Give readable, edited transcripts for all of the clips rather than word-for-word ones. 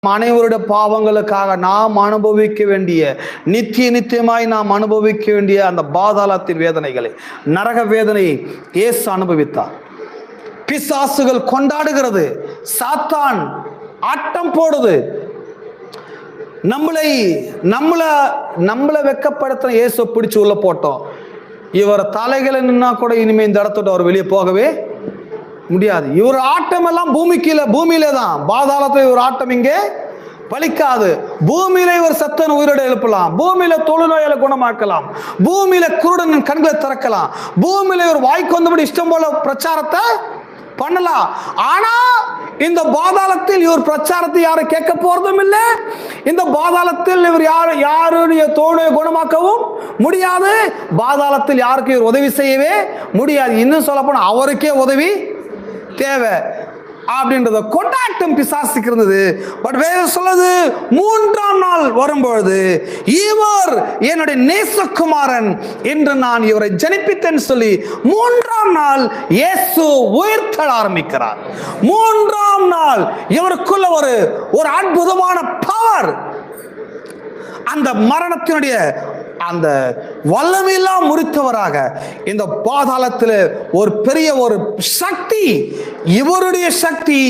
அனைவருடைய பாவங்களுக்காக நாம் அனுபவிக்க வேண்டிய நித்தியமாய் நாம் அனுபவிக்க வேண்டிய அந்த பாதாளத்தின் வேதனைகளை, நரக வேதனையை இயேசு அனுபவித்தார். பிசாசுகள் கொண்டாடுகிறது, சாத்தான் ஆட்டம் போடுது, நம்மளை வெக்கப்படுத்த இயேசு பிடிச்சு உள்ள போட்டோம். இவர் தலைகளை நின்னா கூட இனிமே இந்த இடத்தோட அவர் வெளியே போகவே முடியாது. இவர் ஆட்டம் எல்லாம் பூமியிலே தான். பாதாளத்தில் இவர் ஆட்டம் இங்கே பலிக்காது. பூமியில இவர் சத்தன் உயிரோடு எழுப்பலாம், பூமியில தொழுநோயால குணமாக்கலாம், பூமியில குருடன் கண்களை திறக்கலாம், பூமியில இவர் வாய்க்கு வந்தபடி இஷ்டம் போல பிரச்சாரத்தை பண்ணலாம். ஆனா இந்த பாதாளத்தில் இவர் பிரச்சாரத்தை யாரும் கேட்க போறதும் இல்லை. இந்த பாதாளத்தில் இவர் யாருடைய தோல்வியை குணமாக்கவும் முடியாது. பாதாளத்தில் யாருக்கு இவர் உதவி செய்யவே முடியாது. இன்னும் சொல்ல போனா அவருக்கே உதவி தேவை அப்படின்றத கொண்டாட்டம் பிசாசுக்கு இருந்தது. பட் வேதம் சொல்லுது, மூன்றாம் நாள் வரும்பொழுது இவர் என்னுடைய நேசகுமாரன் என்று நான் இவரை ஜனிப்பித்தேன் சொல்லி மூன்றாம் நாள் இயேசு உயிர்த்தெழ ஆரம்பிக்கிறார். மூன்றாம் நாள் இவருக்குள்ள ஒரு அற்புதமான பவர், அந்த மரணத்தினுடைய அந்த வல்லமையெல்லாம் முறித்தவராக இந்த பாதாளத்தில் ஒரு பெரிய ஒரு சக்தி, இவருடைய சக்தி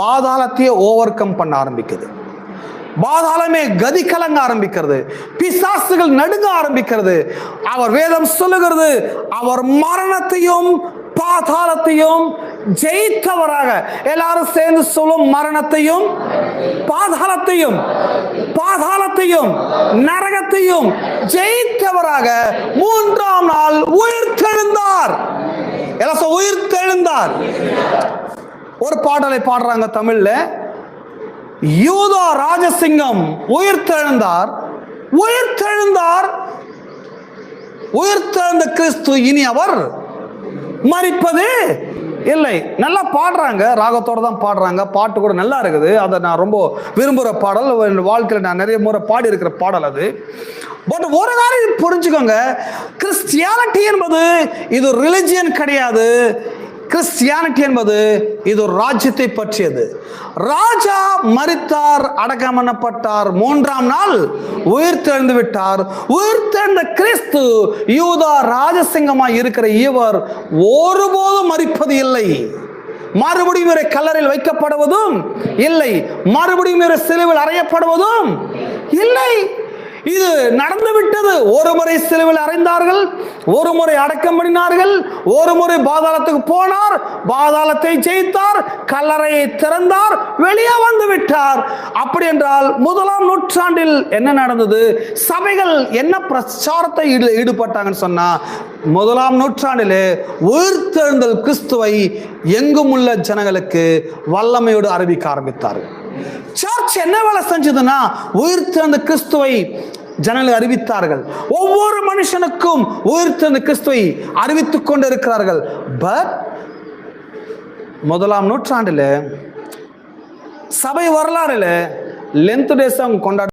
பாதாளத்தையே ஓவர் கம் பண்ண ஆரம்பிக்குது. பாதாளமே கதி கலங்க ஆரம்பிக்கிறது, பிசாசுகள் நடுங்க ஆரம்பிக்கிறது. அவர் வேதம் சொல்லுகிறது, அவர் மரணத்தையும் பாதாளத்தையும் ஜெயித்தவராக. எல்லாரும் சேர்ந்து சொல்லும், மரணத்தையும் பாதாளத்தையும் நரகத்தையும் ஜெயித்தவராக மூன்றாம் நாள் உயிர்த்தெழுந்தார். எல்லாம் உயிர்த்தெழுந்தார். ஒரு பாடலை பாடுறாங்க தமிழ்ல, யூதா ராஜசிங்கம் உயிர்த்தெழுந்தார், உயிர்த்தெழுந்த கிறிஸ்து இனி அவர் மரிப்பது இல்லை. நல்லா பாடுறாங்க, ராகத்தோட தான் பாடுறாங்க, பாட்டு கூட நல்லா இருக்குது. அதை நான் ரொம்ப விரும்புகிற பாடல், வாழ்க்கையில் நான் நிறைய முறை பாடி இருக்கிற பாடல் அது. பட் ஒரு காரியம் புரிஞ்சுக்கோங்க, கிறிஸ்டியானிட்டி என்பது இது ரிலிஜியன் கிடையாது. கிறிஸ்டியானிட்டி என்பது இது ஒரு ராஜ்யத்தை பற்றியது. ராஜா மரித்தார், அடக்கம் பண்ணப்பட்டார், மூன்றாம் நாள் உயிர்த்தெழுந்து விட்டார். உயிர்த்தெழுந்த கிறிஸ்து யூதா ராஜசிங்கமாய் இருக்கிற இவர் ஒருபோதும் மரிப்பது இல்லை. மறுபடியும் இவரை கல்லறையில் வைக்கப்படுவதும் இல்லை, மறுபடியும் இவரை சிலுவையில் அறையப்படுவதும் இல்லை. இது நடந்து விட்டது. ஒரு முறை சிலுவையில் அறைந்தார்கள், ஒரு முறை அடக்கம் பண்ணினார்கள், ஒரு முறை பாதாளத்துக்கு போனார், பாதாளத்தை ஜெயித்தார், கல்லறையை திறந்தார், வெளியே வந்து விட்டார். அப்படி என்றால் முதலாம் நூற்றாண்டில் என்ன நடந்தது? சபைகள் என்ன பிரச்சாரத்தை ஈடுபட்டாங்கன்னு சொன்னா, முதலாம் நூற்றாண்டிலே உயிர்த்தெழுந்தல் கிறிஸ்துவை எங்கும் உள்ள ஜனங்களுக்கு வல்லமையோடு அறிவிக்க ஆரம்பித்தார்கள். சர்ச் என்ன வேலை செஞ்சதுன்னா, உயிர்த்தெழுந்த கிறிஸ்துவை ஜனங்கள் அறிவித்தார்கள். ஒவ்வொரு மனுஷனுக்கும் உயிர்த்தெழுந்த கிறிஸ்துவை அறிவித்துக் கொண்டு இருக்கிறார்கள். பட் முதலாம் நூற்றாண்டில் சபை வரலாறுல லென்த் டேஸ் அவங்க கொண்டாட